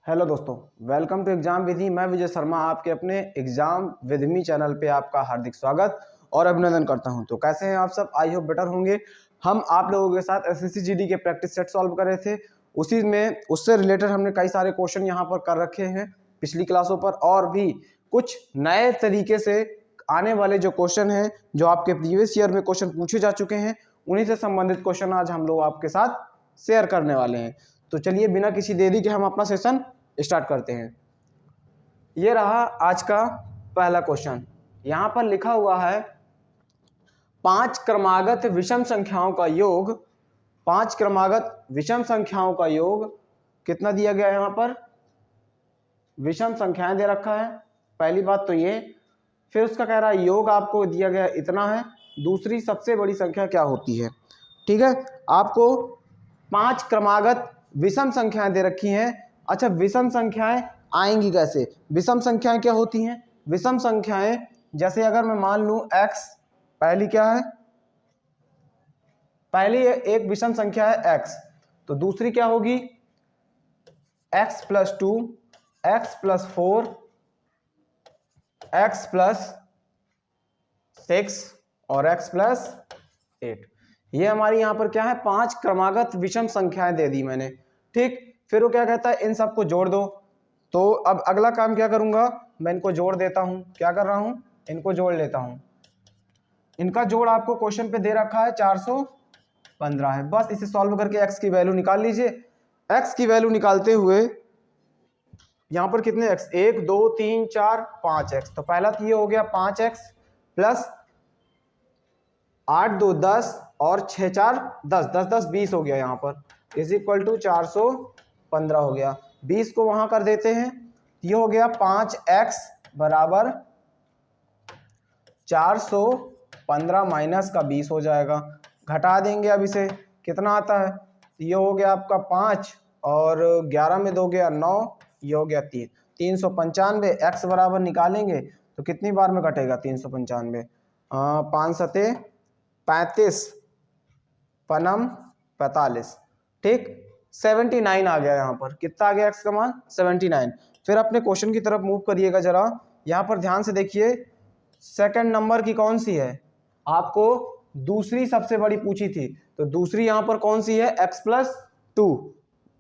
Hello दोस्तों, welcome to exam विधि। मैं विजय शर्मा आपके अपने एग्जाम विद मी चैनल पे आपका हार्दिक स्वागत और अभिनंदन करता हूं। तो कैसे हैं आप सब? आई होप बेटर होंगे। हम आप लोगों के साथ एसएससी जीडी के प्रैक्टिस सेट सॉल्व कर रहे थे। उसी में उससे रिलेटेड हमने कई सारे क्वेश्चन यहाँ पर कर रखे हैं पिछली क्लासों पर, और भी कुछ नए तरीके से आने वाले जो क्वेश्चन हैं, जो आपके प्रीवियस ईयर में क्वेश्चन पूछे जा चुके हैं, उन्हीं से संबंधित क्वेश्चन आज हम लोग आपके साथ शेयर करने वाले हैं। तो चलिए बिना किसी देरी के हम अपना सेशन स्टार्ट करते हैं। ये रहा आज का पहला क्वेश्चन। यहां पर लिखा हुआ है 5 क्रमागत विषम संख्याओं का योग। 5 क्रमागत विषम संख्याओं का योग कितना दिया गया है? यहां पर विषम संख्याएं दे रखा है, पहली बात तो ये। फिर उसका कह रहा है योग आपको दिया गया इतना है। दूसरी, सबसे बड़ी संख्या क्या होती है? ठीक है, आपको 5 क्रमागत विषम संख्याएं दे रखी हैं। अच्छा, विषम संख्याएं आएंगी कैसे? विषम संख्याएं क्या होती हैं? विषम संख्याएं जैसे अगर मैं मान लूं x, पहली क्या है? पहली एक विषम संख्या है x, तो दूसरी क्या होगी? x + 2, x + 4, x + 6 और x + 8। ये हमारी यहाँ पर क्या है? 5 क्रमागत विषम संख्याएं दे दी मैंने। ठीक, फिर वो क्या कहता है? इन सबको जोड़ दो। तो अब अगला काम क्या करूंगा? मैं इनको जोड़ देता हूं। क्या कर रहा हूं? इनको जोड़ लेता हूं। इनका जोड़ आपको क्वेश्चन पे दे रखा है 415 है। बस इसे सॉल्व करके x की वैल्यू निकाल लीजिए। x की वैल्यू निकालते हुए यहां पर कितने x? 1 2 3 4 5x। तो पहला तो ये हो गया 5x प्लस 8 2 10 और 6 4 10, 10 10 20 हो गया। यहाँ पर इज इक्वल टू 415 हो गया। 20 को वहां कर देते हैं, ये हो गया 5x बराबर 415 माइनस का 20 हो जाएगा। घटा देंगे अब इसे, कितना आता है? ये हो गया आपका 5 और 11 में 2 गया 9, ये हो गया 3, 395। x बराबर निकालेंगे तो कितनी बार में कटेगा 395? 5 सते 35, पनम 45। ठीक, 79 आ गया। यहाँ पर कितना आ गया x का मान? 79। फिर अपने क्वेश्चन की तरफ मूव करिएगा जरा। यहाँ पर ध्यान से देखिए, सेकंड नंबर की कौन सी है? आपको दूसरी सबसे बड़ी पूछी थी, तो दूसरी यहाँ पर कौन सी है? x + 2।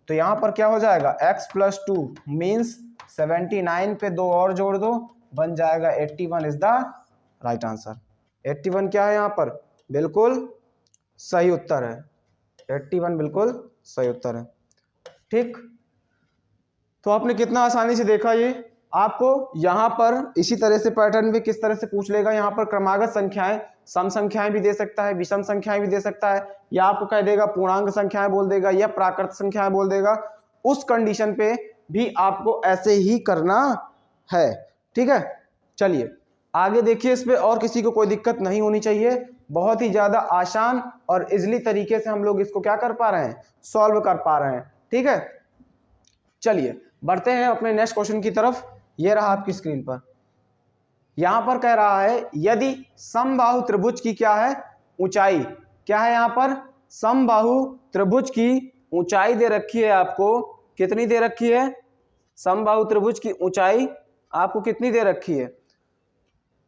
तो यहाँ पर क्या हो जाएगा? x + 2 मीन्स 79 पे 2 और जोड़ दो, बन जाएगा 81 इज द राइट आंसर। 81 क्या है यहाँ पर? बिल्कुल सही उत्तर है। 81 बिल्कुल सही उत्तर है। ठीक, तो आपने कितना आसानी से देखा। ये आपको यहाँ पर इसी तरह से पैटर्न भी किस तरह से पूछ लेगा। यहाँ पर क्रमागत संख्याएं, सम संख्याएं भी दे सकता है, विषम संख्याएं भी दे सकता है, या आपको कह देगा पूर्णांक संख्याएं बोल देगा, या प्राकृत संख्याएं बोल देगा। उस कंडीशन पे भी आपको ऐसे ही करना है। ठीक है, चलिए आगे देखिए। इस पे और किसी को कोई दिक्कत नहीं होनी चाहिए। बहुत ही ज्यादा आसान और इजिली तरीके से हम लोग इसको क्या कर पा रहे हैं? सॉल्व कर पा रहे हैं। ठीक है, चलिए बढ़ते हैं अपने नेक्स्ट क्वेश्चन की तरफ। ये रहा आपकी स्क्रीन पर। यहां पर कह रहा है यदि समबाहु त्रिभुज की क्या है? ऊंचाई। क्या है यहाँ पर? समबाहु त्रिभुज की ऊंचाई दे रखी है आपको। कितनी दे रखी है? समबाहु त्रिभुज की ऊंचाई आपको कितनी दे रखी है?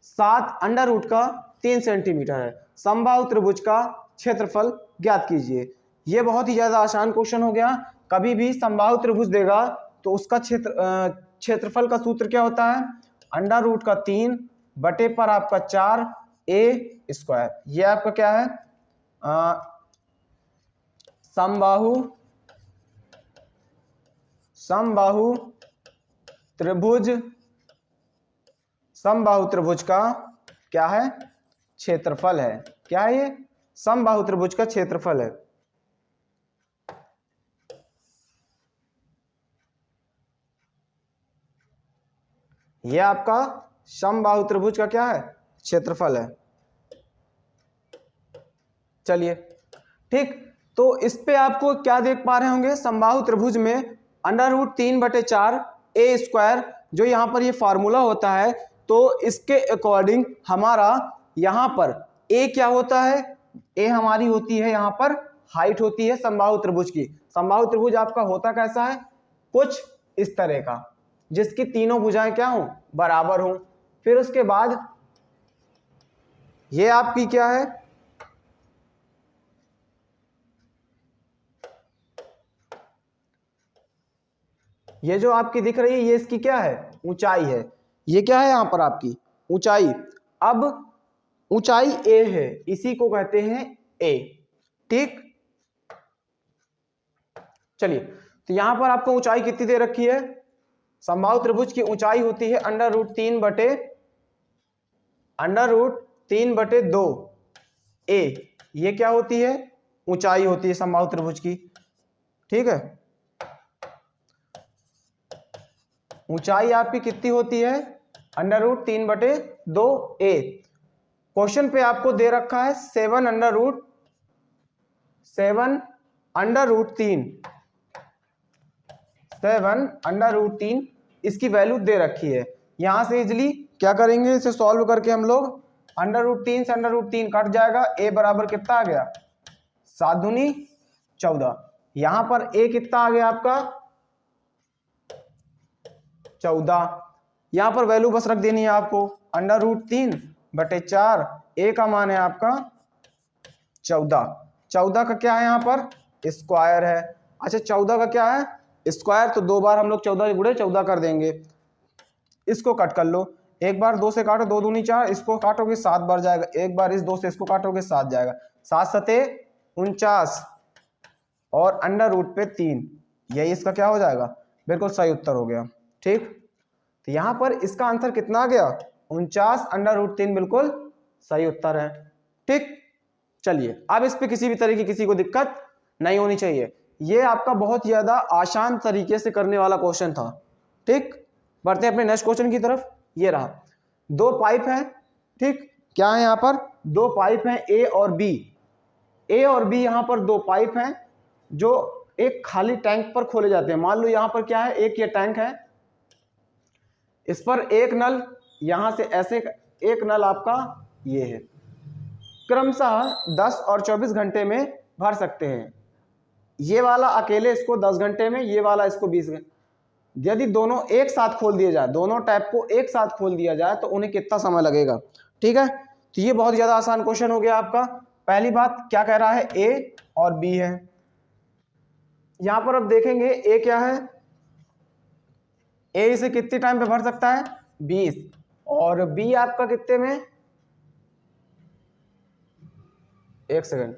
7√3 सेंटीमीटर है। समबाहु त्रिभुज का क्षेत्रफल ज्ञात कीजिए। यह बहुत ही ज्यादा आसान क्वेश्चन हो गया। कभी भी समबाहु त्रिभुज देगा तो उसका क्षेत्रफल का सूत्र क्या होता है? √3 बटे पर आपका 4a²। ये आपका क्या है? समबाहु त्रिभुज का क्या है? क्षेत्रफल है। क्या है ये? समबाहु त्रिभुज का क्षेत्रफल है। ये आपका समबाहु त्रिभुज का क्या है? क्षेत्रफल है। चलिए ठीक, तो इस पे आपको क्या देख पा रहे होंगे? समबाहु त्रिभुज में √3 बटे 4a² जो यहाँ पर ये फार्मूला होता है, तो इसके अकॉर्डिंग हमारा यहाँ पर a क्या होता है? a हमारी होती है यहाँ पर हाइट होती है समबाहु त्रिभुज की। समबाहु त्रिभुज आपका होता कैसा है? कुछ इस तरह का, जिसकी तीनों भुजाएं क्या हो, बराबर हो। फिर उसके बाद ये आपकी क्या है, ये जो आपकी दिख रही है ये इसकी क्या है, ऊंचाई है। ये क्या है यहाँ पर आपकी ऊंचाई। अब ऊंचाई ए है, इसी को कहते हैं ए। ठीक, चलिए तो यहां पर आपको ऊंचाई कितनी दे रखी है, समबाहु त्रिभुज की ऊंचाई होती है √3/2 ए। ये क्या होती है, ऊंचाई होती है समबाहु त्रिभुज की। ठीक है, ऊंचाई आपकी कितनी होती है, √3/2 ए। क्वेश्चन पे आपको दे रखा है 7√3 इसकी वैल्यू दे रखी है। यहां से इजिली क्या करेंगे, इसे सॉल्व करके हम लोग √3 से √3 कट जाएगा, ए बराबर कितना आ गया, 7 दूनी 14। यहां पर ए कितना आ गया आपका 14। यहां पर वैल्यू बस रख देनी है आपको, √3/4, ए का मान है आपका 14। 14 का क्या है यहाँ पर, स्क्वायर है। अच्छा 14 का क्या है, स्क्वायर, तो 2 बार हम लोग 14 के गुणे 14 कर देंगे। इसको कट कर लो, एक बार 2 से काटो, 2 दूनी 4, इसको काटोगे 7 बार जाएगा, एक बार इस 2 से इसको काटोगे 7 जाएगा, 7 सते 49 और √3, यही इसका क्या हो जाएगा, बिल्कुल सही उत्तर हो गया। ठीक, तो यहाँ पर इसका आंसर कितना आ गया, 49 √3 बिल्कुल सही उत्तर है। ठीक, चलिए अब इस पे किसी भी तरह की किसी को दिक्कत नहीं होनी चाहिए। ये आपका बहुत ज्यादा आसान तरीके से करने वाला क्वेश्चन था। ठीक, बढ़ते हैं अपने नेक्स्ट क्वेश्चन की तरफ। ये रहा, 2 पाइप है। ठीक, क्या है यहाँ पर, 2 पाइप हैं ए और बी। ए और बी यहाँ पर 2 पाइप हैं जो एक खाली टैंक पर खोले जाते हैं। मान लो यहाँ पर क्या है, एक ये टैंक है, इस पर एक नल, यहां से ऐसे एक नल आपका ये है, क्रमशः 10 और 24 घंटे में भर सकते हैं। ये वाला अकेले इसको 10 घंटे में, ये वाला इसको 20 घंटे। यदि दोनों एक साथ खोल दिया जाए, दोनों टैप को एक साथ खोल दिया जाए तो उन्हें कितना समय लगेगा। ठीक है, तो ये बहुत ज्यादा आसान क्वेश्चन हो गया आपका। पहली बात क्या कह रहा है, ए और बी है। यहां पर अब देखेंगे ए क्या है, ए इसे कितने टाइम पे भर सकता है, 20, और बी आपका कितने में, 1 सेकंड,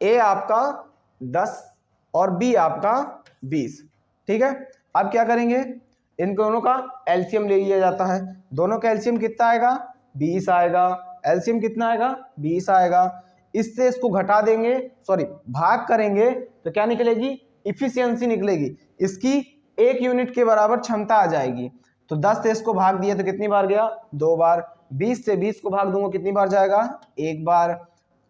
ए आपका 10 और बी आपका 20। ठीक है, अब क्या करेंगे, इन दोनों का एलसीएम ले लिया जाता है। दोनों का एलसीएम कितना आएगा, 20 आएगा। एलसीएम कितना आएगा, 20 आएगा। इससे इसको घटा देंगे, सॉरी भाग करेंगे तो क्या निकलेगी, इफिशियंसी निकलेगी। इसकी 1 यूनिट के बराबर क्षमता आ जाएगी। तो 10 से इसको भाग दिया तो कितनी बार गया, 2 बार। 20 से 20 को भाग दूंगा कितनी बार जाएगा, 1 बार।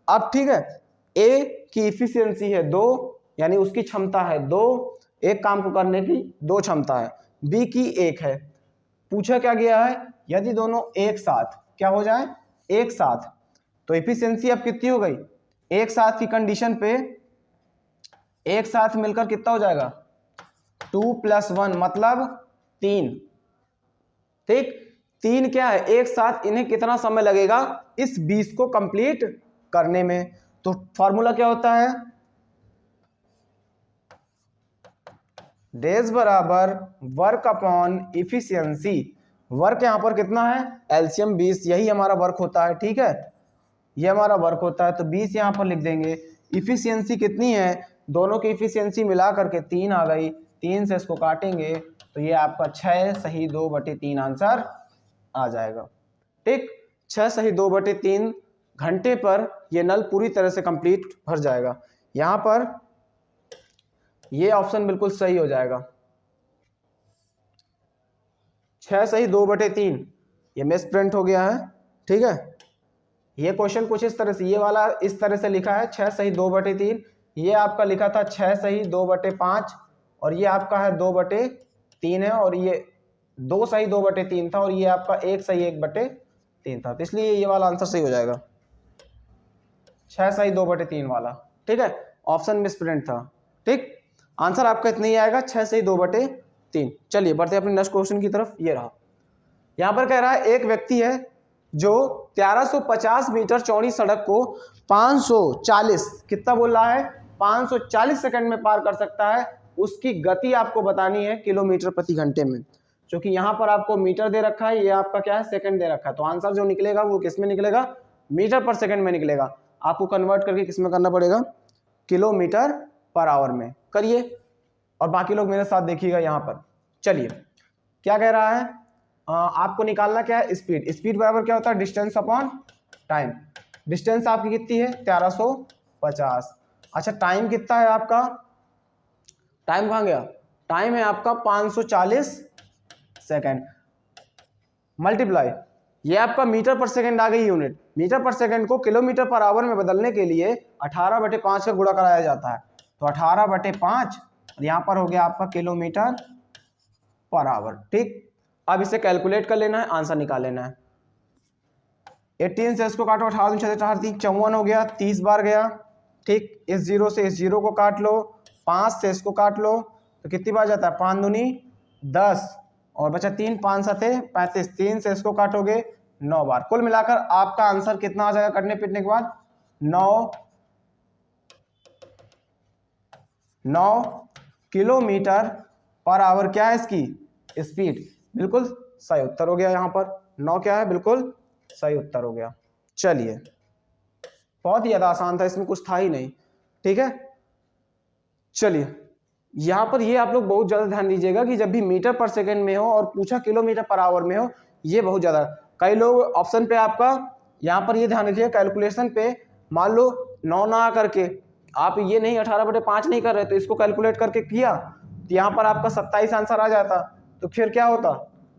अब ठीक है, ए की इफिशियंसी है 2, यानी उसकी क्षमता है 2, एक काम को करने की 2 क्षमता है। बी की 1 है। पूछा क्या गया है, यदि दोनों एक साथ क्या हो जाए, एक साथ, तो इफिशियंसी अब कितनी हो गई, एक साथ की कंडीशन पे एक साथ मिलकर कितना हो जाएगा, 2 + 1 मतलब 3। ठीक, 3 क्या है, एक साथ इन्हें कितना समय लगेगा इस 20 को कंप्लीट करने में। तो फॉर्मूला क्या होता है, डेज बराबर वर्क अपॉन इफिशियंसी। वर्क यहां पर कितना है, एलसीएम 20, यही हमारा वर्क होता है। ठीक है, ये हमारा वर्क होता है, तो 20 यहां पर लिख देंगे। इफिशियंसी कितनी है, दोनों की इफिशियंसी मिला करके 3 आ गई। 3 से इसको काटेंगे तो ये आपका 6 सही 2/3 आंसर आ जाएगा। ठीक, 6 सही 2/3 घंटे पर ये नल पूरी तरह से कंप्लीट भर जाएगा। यहां पर ये ऑप्शन बिल्कुल सही हो जाएगा, 6 सही 2/3, ये मिस प्रिंट हो गया है। ठीक है, ये क्वेश्चन कुछ इस तरह से, ये वाला इस तरह से लिखा है 6 सही 2/3, ये आपका लिखा था 6 सही 2/5, और ये आपका है 2/3 है, और ये 2 सही 2/3 था, और ये आपका 1 सही 1/3 था। तो इसलिए ये वाला आंसर सही हो जाएगा, 6 सही 2/3 वाला। ठीक है, ऑप्शन मिस प्रिंट था। ठीक, आंसर आपका इतना ही आएगा, 6 से 2/3। चलिए बढ़ते अपने नेक्स्ट क्वेश्चन की तरफ। ये रहा, यहाँ पर कह रहा है एक व्यक्ति है जो 1350 मीटर चौड़ी सड़क को 540 कितना बोल रहा है 540 सेकंड में पार कर सकता है। उसकी गति आपको बतानी है किलोमीटर प्रति घंटे में। क्योंकि यहाँ पर आपको मीटर दे रखा है, ये आपका क्या है सेकंड दे रखा है, तो आंसर जो निकलेगा वो किस में निकलेगा, मीटर पर सेकंड में निकलेगा। आपको कन्वर्ट करके किस में करना पड़ेगा, किलोमीटर पर आवर में करिए, और बाकी लोग मेरे साथ देखिएगा यहाँ पर। चलिए क्या कह रहा है, आपको निकालना क्या है, स्पीड। स्पीड बराबर क्या होता है, डिस्टेंस अपॉन टाइम। डिस्टेंस आपकी कितनी है 1350। अच्छा टाइम कितना है आपका, टाइम कहाँ गया, टाइम है आपका 540 सेकेंड। मल्टीप्लाई, ये आपका मीटर पर सेकेंड आ गई यूनिट। मीटर पर सेकेंड को किलोमीटर पर आवर में बदलने के लिए 18/5 का गुणा कराया जाता है, तो 18/5 और यहाँ पर हो गया आपका किलोमीटर पर आवर। ठीक, अब इसे कैलकुलेट कर लेना है, आंसर निकाल लेना है। 18 से इसको काटो, 18 6 4 3 54 हो गया, 30 बार गया। ठीक, इस जीरो से इस जीरो को काट लो, 5 से इसको काट लो, तो कितनी बार जाता है, 5 दूनी 10 और बचा 3, 5 7 35। 3 से इसको काटोगे 9 बार। कुल मिलाकर आपका आंसर कितना आ जाएगा कटने पीटने के बाद, 9 किलोमीटर पर आवर क्या है इसकी स्पीड। बिल्कुल सही उत्तर हो गया, यहाँ पर 9 क्या है, बिल्कुल सही उत्तर हो गया। चलिए बहुत ही ज्यादा आसान था, इसमें कुछ था ही नहीं। ठीक है, चलिए यहाँ पर ये आप लोग बहुत ज्यादा ध्यान दीजिएगा कि जब भी मीटर पर सेकंड में हो और पूछा किलोमीटर पर आवर में हो, ये बहुत ज्यादा, कई लोग ऑप्शन पे आपका यहाँ पर ये ध्यान रखिएगा कैलकुलेशन पे, मान लो 9 ना करके आप ये नहीं 18/5 नहीं कर रहे, तो इसको कैलकुलेट करके किया तो यहाँ पर आपका 27 आंसर आ जाता। तो फिर क्या होता,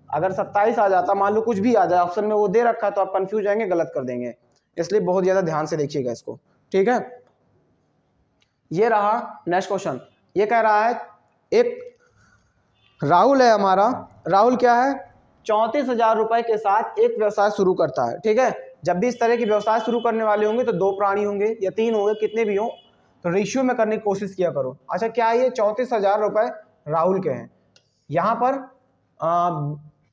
अगर 27 आ जाता, मान लो कुछ भी आ जाए ऑप्शन में वो दे रखा है, तो आप कंफ्यूज जाएंगे, गलत कर देंगे। इसलिए बहुत ज्यादा ध्यान से देखिएगा इसको। ठीक है, ये रहा नेक्स्ट क्वेश्चन। ये कह रहा है एक राहुल है हमारा, राहुल क्या है 34,000 रुपए के साथ एक व्यवसाय शुरू करता है। ठीक है, जब भी इस तरह की व्यवसाय शुरू करने वाले होंगे तो 2 प्राणी होंगे या 3 होंगे, कितने भी हो, तो रेशियो में करने की कोशिश किया करो। अच्छा क्या ये 34,000 रुपए राहुल के हैं, यहाँ पर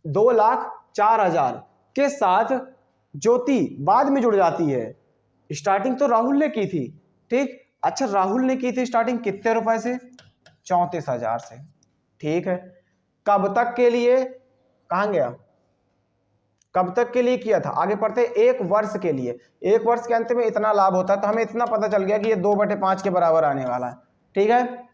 2,04,000 के साथ ज्योति बाद में जुड़ जाती है। स्टार्टिंग तो राहुल ने की थी। ठीक, अच्छा राहुल ने की थी स्टार्टिंग कितने रुपए से, 34,000 से। ठीक है, कब तक के लिए, कहां गया, कब तक के लिए किया था, आगे पढ़ते 1 वर्ष के लिए। 1 वर्ष के अंत में इतना लाभ होता है, तो हमें इतना पता चल गया कि ये 2/5 के बराबर आने वाला है। ठीक है,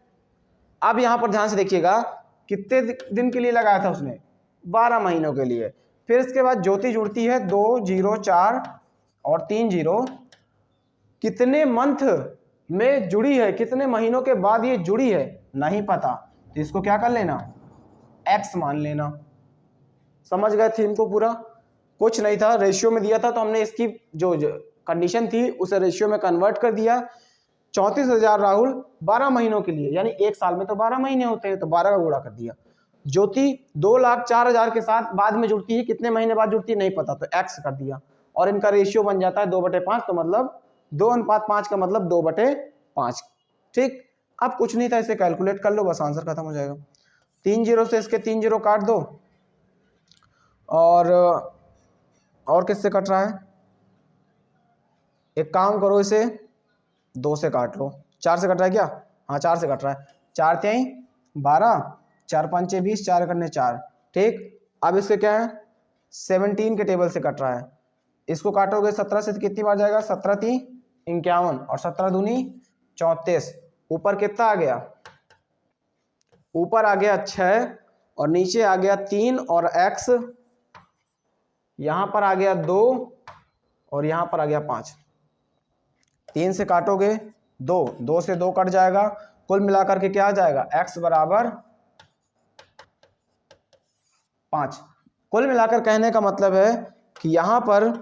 अब यहां पर ध्यान से देखिएगा कितने दिन के लिए लगाया था उसने, 12 महीनों के लिए। फिर इसके बाद ज्योति जुड़ती है 2 0 4 और 3 0, कितने मंथ में जुड़ी है, कितने महीनों के बाद ये जुड़ी है नहीं पता, तो इसको क्या कर लेना, x मान लेना। समझ गए थीम को पूरा, कुछ नहीं था, रेशियो में दिया था तो हमने इसकी जो कंडीशन थी उसे रेशियो में कन्वर्ट कर दिया। 34,000 राहुल 12 महीनों के लिए, यानी 1 साल में तो 12 महीने होते हैं, तो 12 का गुणा कर दिया। ज्योति 2,04,000 के साथ बाद में जुड़ती है, कितने महीने बाद जुड़ती है नहीं पता, तो x कर दिया, और इनका रेशियो बन जाता है 2/5, तो मतलब 2:5 का मतलब 2/5। ठीक, अब कुछ नहीं था, इसे कैलकुलेट कर लो, बस आंसर खत्म हो जाएगा। 3 0 से इसके 3 0 काट दो, और किससे कट रहा है, एक काम करो इसे 2 से काट लो, 4 से कट रहा है क्या, हाँ 4 से कट रहा है, 4 3 12, 4 5 20, 4 करने 4। ठीक, अब इसके क्या है 17 के टेबल से कट रहा है, इसको काटोगे 17 से कितनी बार जाएगा, 17 3 51 और 17 दूनी 34। ऊपर कितना आ गया, ऊपर आ गया 6 और नीचे आ गया 3 और x, यहां पर आ गया 2 और यहां पर आ गया 5। 3 से काटोगे 2, 2 से 2 कट जाएगा, कुल मिलाकर के क्या आ जाएगा, x बराबर 5। कुल मिलाकर कहने का मतलब है कि यहां पर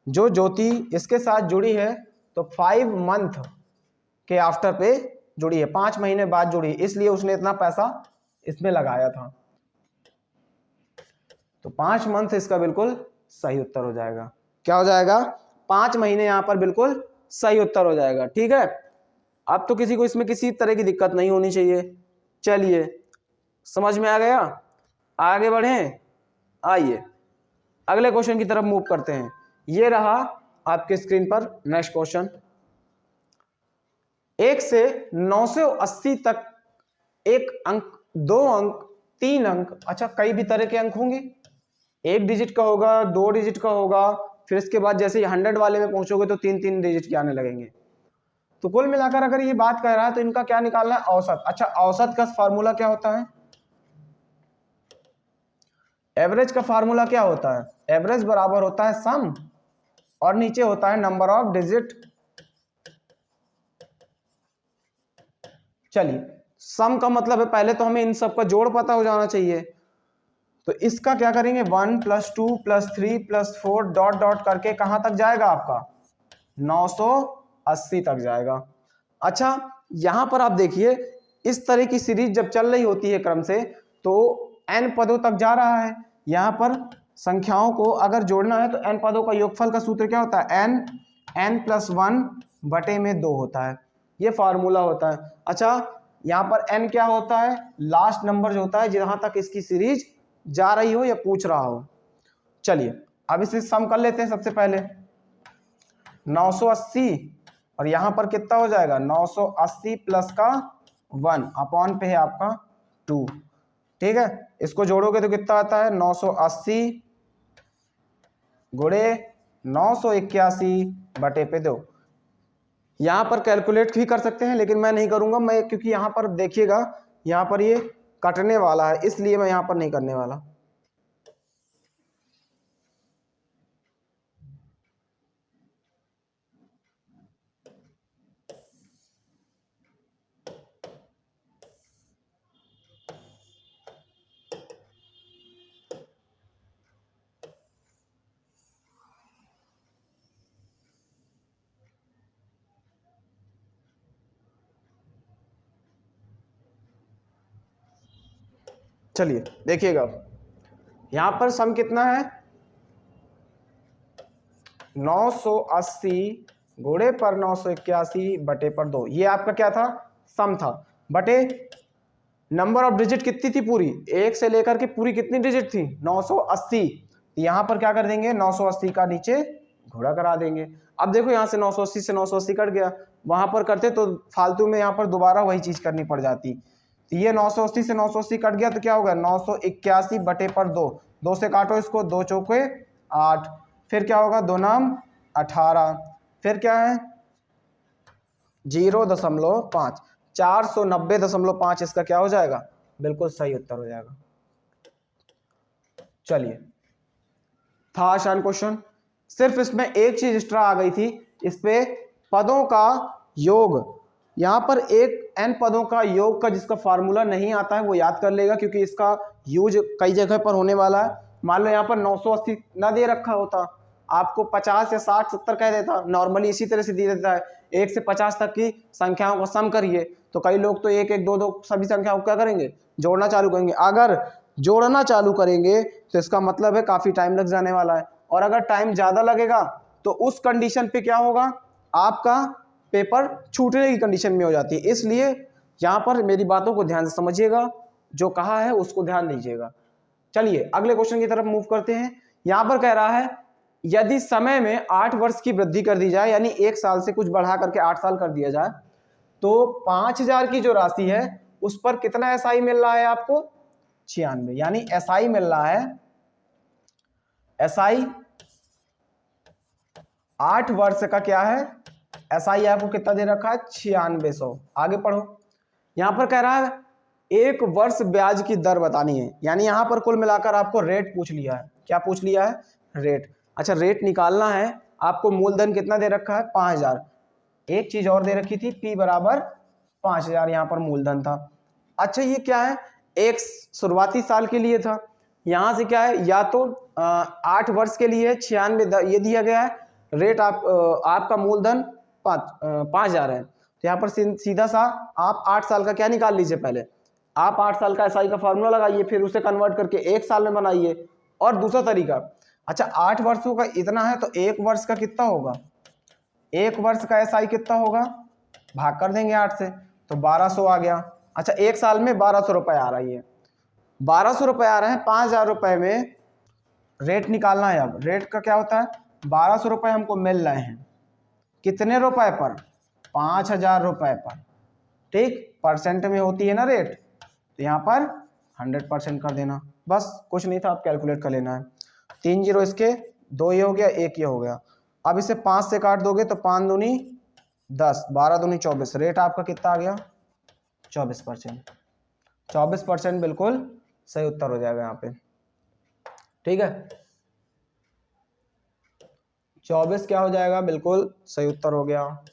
जो ज्योति इसके साथ जुड़ी है तो 5 मंथ के आफ्टर पे जुड़ी है, 5 महीने बाद जुड़ी है, इसलिए उसने इतना पैसा इसमें लगाया था। तो 5 मंथ इसका बिल्कुल सही उत्तर हो जाएगा। क्या हो जाएगा, 5 महीने यहां पर बिल्कुल सही उत्तर हो जाएगा। ठीक है, अब तो किसी को इसमें किसी तरह की दिक्कत नहीं होनी चाहिए। चलिए, समझ में आ गया? आगे बढ़ें, आइए अगले क्वेश्चन की तरफ मूव करते हैं। ये रहा आपके स्क्रीन पर नेक्स्ट क्वेश्चन। 1 से 980 तक एक अंक, 2 अंक, 3 अंक, अच्छा कई भी तरह के अंक होंगे। 1 डिजिट का होगा, 2 डिजिट का होगा, फिर इसके बाद जैसे 100 वाले में पहुंचोगे तो 3-3 डिजिट के आने लगेंगे। तो कुल मिलाकर अगर ये बात कर रहा है तो इनका क्या निकालना है? औसत। अच्छा, औसत का फार्मूला क्या होता है? एवरेज का फार्मूला क्या होता है? एवरेज बराबर होता है सम और नीचे होता है नंबर ऑफ डिजिट। चलिए, सम का मतलब है पहले तो हमें इन सब का जोड़ पता हो जाना चाहिए। तो इसका क्या करेंगे? 1 + 2 + 3 + 4 डॉट डॉट करके कहां तक जाएगा आपका? 980 तक जाएगा। अच्छा, यहां पर आप देखिए, इस तरह की सीरीज जब चल रही होती है क्रम से तो n पदों तक जा रहा है। यहां पर संख्याओं को अगर जोड़ना है तो n पदों का योगफल का सूत्र क्या होता है? n + 1/2 होता है। ये फार्मूला होता है। अच्छा, यहां पर n क्या होता है? लास्ट नंबर जो होता है जहां तक इसकी सीरीज जा रही हो या पूछ रहा हो। चलिए, अब इसे सम कर लेते हैं। सबसे पहले 980 और यहां पर कितना हो जाएगा? 980 प्लस का 1 अपॉन पे है आपका 2। ठीक है, इसको जोड़ोगे तो कितना आता है? 980 गुणे 981/2। यहां पर कैलकुलेट भी कर सकते हैं लेकिन मैं नहीं करूंगा, मैं क्योंकि यहां पर देखिएगा यहां पर ये कटने वाला है, इसलिए मैं यहां पर नहीं करने वाला। चलिए देखिएगा, यहां पर सम कितना है? 980 गुणे पर 981/2। ये आपका क्या था? सम था। बटे नंबर ऑफ डिजिट कितनी थी? पूरी 1 से लेकर के पूरी कितनी डिजिट थी? 980। यहां पर क्या कर देंगे? 980 का नीचे घोड़ा करा देंगे। अब देखो, यहां से 980 से 980 कट गया, वहां पर करते तो फालतू में यहां पर दोबारा वही चीज करनी पड़ जाती। तो ये 980 से 980 कट गया तो क्या होगा? 981/2। 2 से काटो इसको, 2 चौके 8, फिर क्या होगा? 2 नाम 18, फिर क्या है? 0.5, 490.5 इसका क्या हो जाएगा? बिल्कुल सही उत्तर हो जाएगा। चलिए, था आसान क्वेश्चन, सिर्फ इसमें एक चीज एक्स्ट्रा आ गई थी, इस पे पदों का योग। यहां पर एक n पदों का योग का जिसका फार्मूला नहीं आता है वो याद कर लेगा, क्योंकि इसका यूज कई जगह पर होने वाला है। मान लो यहां पर 980 ना दे रखा होता, आपको 50 या 60 70 कह देता, नॉर्मली इसी तरह से दे देता है 1 से 50 तक की संख्याओं का सम करिए। तो कई लोग तो 1 1 2 2 सभी संख्याओं को क्या करेंगे? जोड़ना चालू करेंगे। अगर जोड़ना चालू करेंगे तो इसका मतलब है काफी टाइम लग जाने वाला है, और अगर टाइम ज्यादा लगेगा तो उस कंडीशन पे क्या होगा? आपका पेपर छूटने की कंडीशन में हो जाती है। इसलिए यहां पर मेरी बातों को ध्यान से समझिएगा, जो कहा है उसको ध्यान दीजिएगा। चलिए अगले क्वेश्चन की तरफ मूव करते हैं। यहां पर कह रहा है यदि समय में 8 वर्ष की वृद्धि कर दी जाए, यानी 1 साल से कुछ बढ़ा करके 8 साल कर दिया जाए, तो 5000 की जो राशि है उस पर कितना एसआई मिल रहा है आपको? 96। यानी एसआई मिल रहा है, एसआई 8 वर्ष का क्या है? एसआई आपको कितना दे रखा है? 9600। आगे पढ़ो, यहां पर कह रहा है 1 वर्ष ब्याज की दर बतानी है, यानी यहां पर कुल मिलाकर आपको रेट पूछ लिया है। क्या पूछ लिया है? रेट। अच्छा, रेट निकालना है आपको। मूलधन कितना दे रखा है? 5000। एक चीज और दे रखी थी, P बराबर 5000 यहां पर मूलधन था। अच्छा, ये क्या है? एक शुरुआती साल के लिए था, यहां से क्या है? या तो 8 वर्ष के लिए 96 ये दिया गया है, रेट आपका मूलधन 5000 है। तो यहाँ पर सीधा सा आप 8 साल का क्या निकाल लीजिए, पहले आप 8 साल का एसआई का फॉर्मूला लगाइए, फिर उसे कन्वर्ट करके 1 साल में बनाइए। और दूसरा तरीका, अच्छा 8 वर्षों का इतना है तो 1 वर्ष का कितना होगा? 1 वर्ष का एसआई कितना होगा? भाग कर देंगे 8 से, तो 1200 आ गया। अच्छा, एक साल में 1200 रुपये आ रही है, 1200 रुपये आ रहे हैं, 5000 रुपये में रेट निकालना है। अब रेट का क्या होता है, 1200 रुपये हमको मिल रहे हैं, कितने रुपए पर, 5000 रुपये पर, ठीक, परसेंट में होती है ना रेट, तो यहाँ पर 100% कर देना, बस कुछ नहीं था, आप कैलकुलेट कर लेना है। 3 जीरो इसके, 2 ये हो गया, 1 ये हो गया। अब इसे 5 से काट दोगे तो 5 दूनी 10, 12 दूनी 24, रेट आपका कितना आ गया, 24%। 24% बिल्कुल सही उत्तर हो जाएगा यहाँ पे, ठीक है। 24 क्या हो जाएगा, बिल्कुल सही उत्तर हो गया।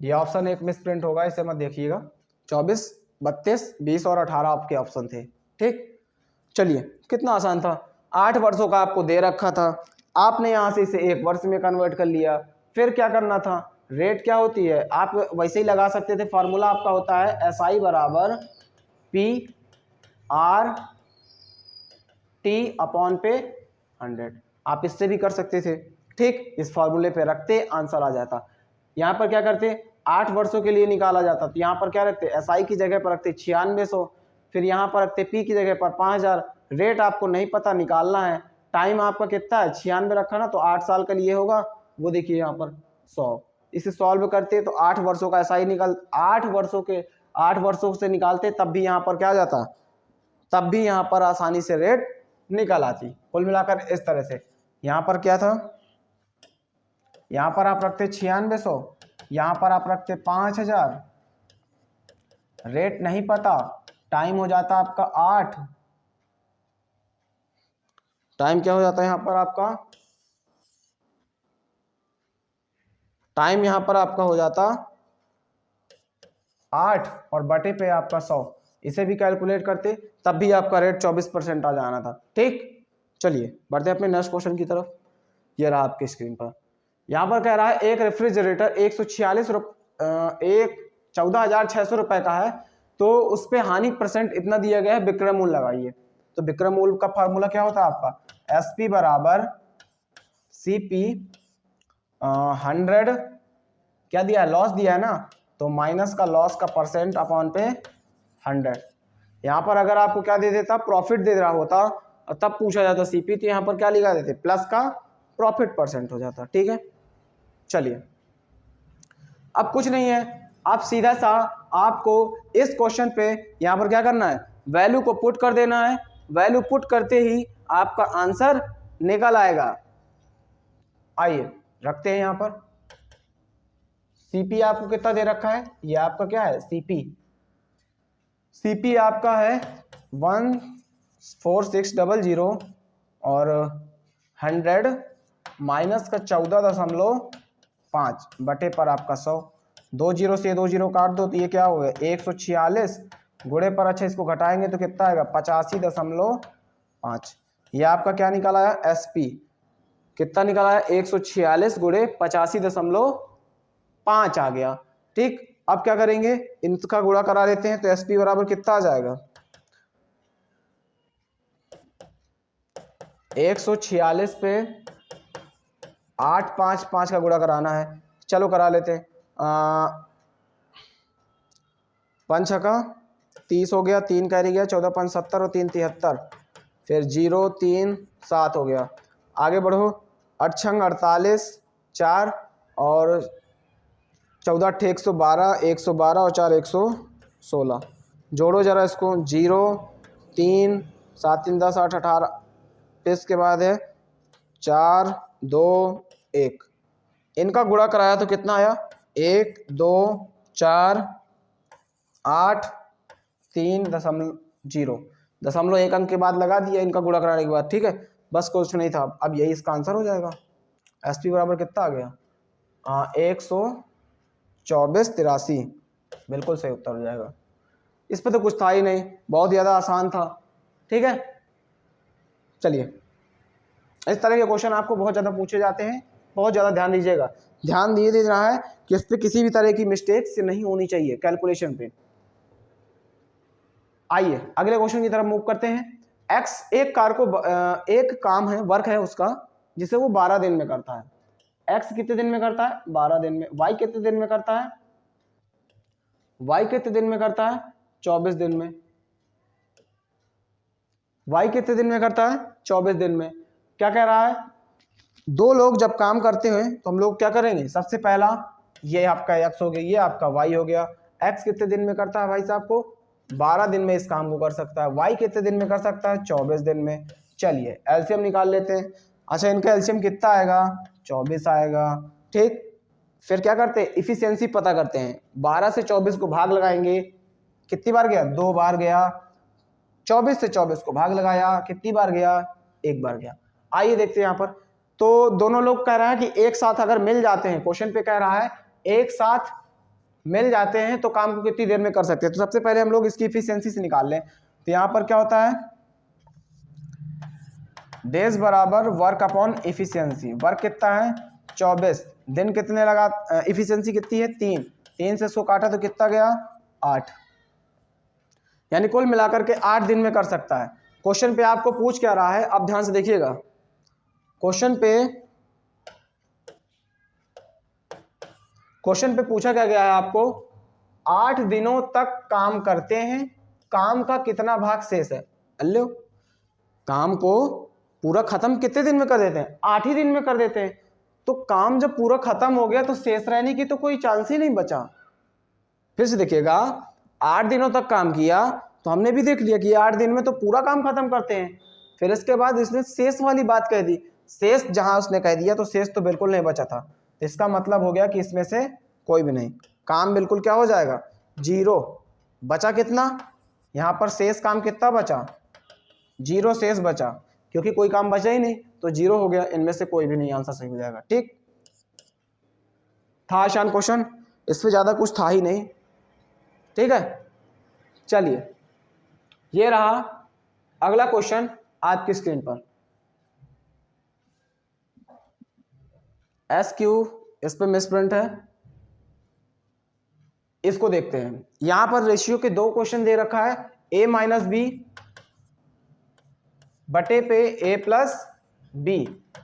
ये ऑप्शन एक मिस प्रिंट होगा, इसे मत देखिएगा। 24, 32, 20 और 18 आपके ऑप्शन थे, ठीक। चलिए, कितना आसान था, 8 वर्षों का आपको दे रखा था, आपने यहाँ से इसे 1 वर्ष में कन्वर्ट कर लिया। फिर क्या करना था, रेट क्या होती है, आप वैसे ही लगा सकते थे, फार्मूला आपका होता है SI बराबर PR/T/100, आप इससे भी कर सकते थे, ठीक। इस फार्मूले पे रखते आंसर आ जाता। यहाँ पर क्या करते, 8 वर्षों के लिए निकाला जाता, तो यहाँ पर क्या रखते, SI की जगह पर रखते 9600, फिर यहाँ पर रखते P की जगह पर 5000। रेट आपको नहीं पता, निकालना है, टाइम आपका कितना है, 96 रखा ना, तो 8 साल का लिए होगा, वो देखिए यहाँ पर 100। इसे सॉल्व करते तो 8 वर्षों का SI निकल, 8 वर्षों से निकालते, तब भी यहाँ पर क्या आ जाता, तब भी यहाँ पर आसानी से रेट निकल आती। कुल मिलाकर इस तरह से, यहाँ पर क्या था, यहाँ पर आप रखते 9600, यहाँ पर आप रखते 5000, रेट नहीं पता, टाइम हो जाता आपका 8, टाइम क्या हो जाता है यहाँ पर आपका, टाइम यहाँ पर आपका हो जाता 8 और बटे पे आपका 100, इसे भी कैलकुलेट करते, तब भी आपका रेट 24% आ जाना था, ठीक। चलिए बढ़ते अपने नेक्स्ट क्वेश्चन की तरफ। ये रहा आपकी स्क्रीन पर, यहाँ पर कह रहा है एक रेफ्रिजरेटर 14,600 रुपए का है, तो उस पे हानि परसेंट इतना दिया गया है, विक्रय मूल्य लगाइए। तो विक्रय मूल्य का फार्मूला क्या होता है आपका, SP बराबर CP 100, क्या दिया है, लॉस दिया है ना, तो माइनस का लॉस का परसेंट अपॉन पे 100। यहाँ पर अगर आपको क्या दे देता, प्रॉफिट दे रहा होता और तब पूछा जाता CP, तो यहाँ पर क्या लिखा देते, प्लस का प्रॉफिट परसेंट हो जाता, ठीक है। चलिए, अब कुछ नहीं है, आप सीधा सा आपको इस क्वेश्चन पे यहाँ पर क्या करना है, वैल्यू को पुट कर देना है, वैल्यू पुट करते ही आपका आंसर निकल आएगा। आइए रखते हैं यहाँ पर, CP आपको कितना दे रखा है, ये आपका क्या है CP आपका है 14600 और 100 माइनस का 14.5 बटे पर आपका 100, 2 जीरो से 2 जीरो काट दो तो ये क्या हो गया 146 गुणे पर, अच्छा इसको घटाएंगे तो कितना आएगा 85.5। ये आपका क्या निकाला है SP, कितना निकाला है 146 गुणे 85.5 आ गया, ठीक। अब क्या करेंगे, इनका गुणा करा लेते हैं, तो SP बराबर कितना आ जाएगा 146 पे 855 का गुणा कराना है, चलो करा लेते हैं। 5 छक्का 30 हो गया, 3 कैरी गया, 14 5 70 और 3 73, फिर 0 3 7 हो गया। आगे बढ़ो, 8 छंग 48, 4 और 14 8 112, 112 और 4 116, जोड़ो जरा इसको, 0 3 7 3 10 8 18, इसके बाद है 4 2 1, इनका गुणा कराया तो कितना आया 1 2 4 8 3.0, 0.1 अंक के बाद लगा दिया इनका गुणा कराने के बाद, ठीक है, बस कुछ नहीं था। अब यही इसका आंसर हो जाएगा। SP बराबर कितना आ गया 124.83, बिल्कुल सही उत्तर हो जाएगा। इस पर तो कुछ था ही नहीं, बहुत ज़्यादा आसान था, ठीक है। चलिए, इस तरह के क्वेश्चन आपको बहुत ज़्यादा पूछे जाते हैं, बहुत ज़्यादा ध्यान दीजिएगा। ध्यान दिए दे रहा है कि इस पर किसी भी तरह की मिस्टेक से नहीं होनी चाहिए कैलकुलेशन पे। आइए अगले क्वेश्चन की तरफ मूव करते हैं। X एक कार को एक काम है, वर्क है उसका, जिसे वो 12 दिन में करता है। X कितने दिन में करता है 12 दिन में, Y कितने दिन में करता है y कितने दिन में करता है? 24 दिन में। y कितने दिन में करता है? 24 दिन में। क्या कह रहा है? दो लोग जब काम करते हैं तो हम लोग क्या करेंगे? सबसे पहला ये आपका x हो गया, ये आपका y हो गया। x कितने दिन में करता है भाई साहब को? 12 दिन में इस काम को कर सकता है। y कितने दिन में कर सकता है? 24 दिन में। चलिए एलसीएम निकाल लेते हैं। अच्छा, इनका एलसीएम कितना आएगा? 24 आएगा। ठीक, फिर क्या करते हैं? इफिशियंसी पता करते हैं। 12 से 24 को भाग लगाएंगे, कितनी बार गया? 2 बार गया। 24 से 24 को भाग लगाया, कितनी बार गया? 1 बार गया। आइए देखते हैं यहाँ पर। तो दोनों लोग कह रहे हैं कि एक साथ अगर मिल जाते हैं, क्वेश्चन पे कह रहा है एक साथ मिल जाते हैं तो काम को कितनी देर में कर सकते हैं। तो सबसे पहले हम लोग इसकी इफिशियंसी से निकाल लें। तो यहाँ पर क्या होता है? डेज बराबर वर्क अपॉन इफिशियंसी। वर्क कितना है? 24। दिन कितने लगा? इफिशियंसी कितनी है? 3। 3 से 100 काटा तो कितना गया? 8। यानी कुल मिलाकर के 8 दिन में कर सकता है। क्वेश्चन पे आपको पूछ क्या रहा है? अब ध्यान से देखिएगा। क्वेश्चन पे पूछा क्या गया है आपको? 8 दिनों तक काम करते हैं, काम का कितना भाग शेष है? अल्लो, काम को पूरा खत्म कितने दिन में कर देते हैं? 8 ही दिन में कर देते हैं। तो काम जब पूरा खत्म हो गया तो शेष रहने की तो कोई चांस ही नहीं बचा। फिर से देखिएगा, 8 दिनों तक काम किया तो हमने भी देख लिया कि 8 दिन में तो पूरा काम खत्म करते हैं। फिर इसके बाद इसने शेष वाली बात कह दी। शेष जहां उसने कह दिया तो शेष तो बिल्कुल नहीं बचा था। इसका मतलब हो गया कि इसमें से कोई भी नहीं, काम बिल्कुल क्या हो जाएगा? 0। बचा कितना? यहाँ पर शेष काम कितना बचा? 0 शेष बचा, क्योंकि कोई काम बचा ही नहीं तो 0 हो गया। इनमें से कोई भी नहीं, आंसर सही हो जाएगा। ठीक था, आसान क्वेश्चन, इसमें ज्यादा कुछ था ही नहीं। ठीक है, चलिए ये रहा अगला क्वेश्चन आपकी स्क्रीन पर। SQ इस पे मिसप्रिंट है, इसको देखते हैं। यहां पर रेशियो के 2 क्वेश्चन दे रखा है, a माइनस बी बटे पे a plus B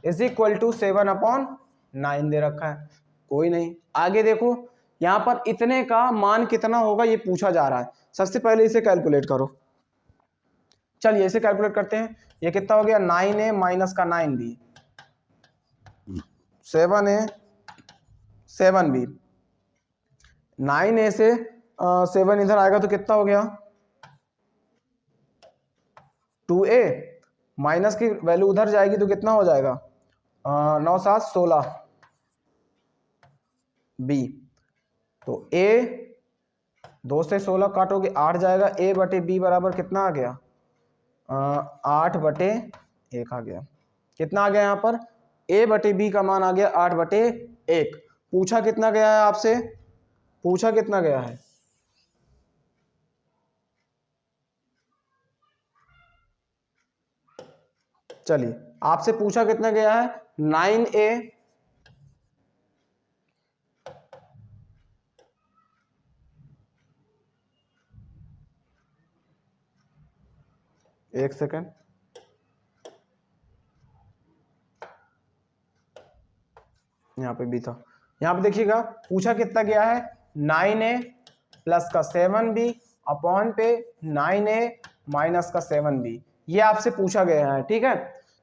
is equal to 7/9 दे रखा है। कोई नहीं, आगे देखो यहां पर इतने का मान कितना होगा ये पूछा जा रहा है। सबसे पहले इसे कैलकुलेट करो। चलिए इसे कैलकुलेट करते हैं। ये कितना हो गया? 9a माइनस का 9b, 7a 7b। 9a से 7 इधर आएगा तो कितना हो गया? 2a माइनस की वैल्यू उधर जाएगी तो कितना हो जाएगा? 9 7 16 b। तो a 2 से 16 काटोगे 8 जाएगा। a बटे b बराबर कितना आ गया? 8 बटे 1 आ गया। कितना आ गया यहाँ पर? a बटे b का मान आ गया 8 बटे 1। पूछा कितना गया है आपसे? पूछा कितना गया है? चलिए आपसे पूछा कितना गया है? 9a एक सेकेंड, यहाँ पे भी था। यहाँ पे देखिएगा पूछा कितना गया है? 9a प्लस का 7b अपॉन पे 9a माइनस का 7b। ये आपसे पूछा गया है। ठीक है,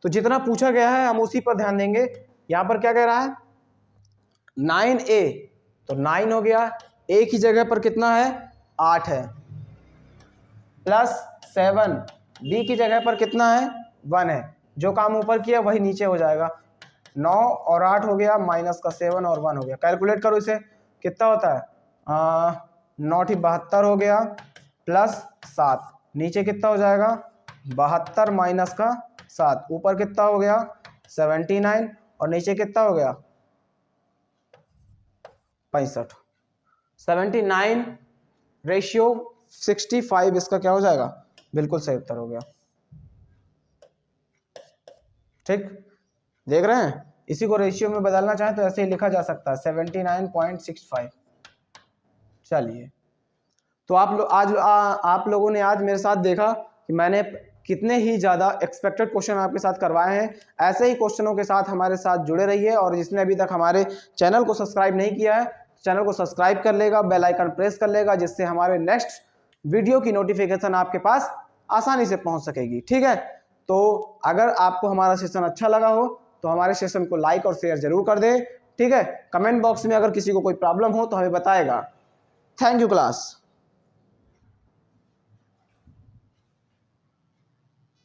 तो जितना पूछा गया है हम उसी पर ध्यान देंगे। यहाँ पर क्या कह रहा है? 9a तो 9 हो गया, a की जगह पर कितना है? 8 है, प्लस 7b की जगह पर कितना है? 1 है। जो काम ऊपर किया वही नीचे हो जाएगा। 9 और 8 हो गया, माइनस का 7 और 1 हो गया। कैलकुलेट करो इसे, कितना होता है? 9 72 हो गया, प्लस 7, नीचे कितना हो जाएगा? 72 माइनस का 7, ऊपर कितना हो गया? 79 और नीचे कितना हो गया? 65। 79 रेशियो 65 इसका क्या हो जाएगा? बिल्कुल सही उत्तर हो गया। ठीक, देख रहे हैं? इसी को रेशियो में बदलना चाहें तो ऐसे ही लिखा जा सकता है, 79.65। चलिए, तो आप लोगों ने आज मेरे साथ देखा कि मैंने कितने ही ज़्यादा एक्सपेक्टेड क्वेश्चन आपके साथ करवाए हैं। ऐसे ही क्वेश्चनों के साथ हमारे साथ जुड़े रहिए, और जिसने अभी तक हमारे चैनल को सब्सक्राइब नहीं किया है चैनल को सब्सक्राइब कर लेगा, बेल आइकन प्रेस कर लेगा, जिससे हमारे नेक्स्ट वीडियो की नोटिफिकेशन आपके पास आसानी से पहुंच सकेगी। ठीक है, तो अगर आपको हमारा सेशन अच्छा लगा हो तो हमारे सेशन को लाइक और शेयर जरूर कर दे। ठीक है, कमेंट बॉक्स में अगर किसी को कोई प्रॉब्लम हो तो हमें बताएगा। Thank you class.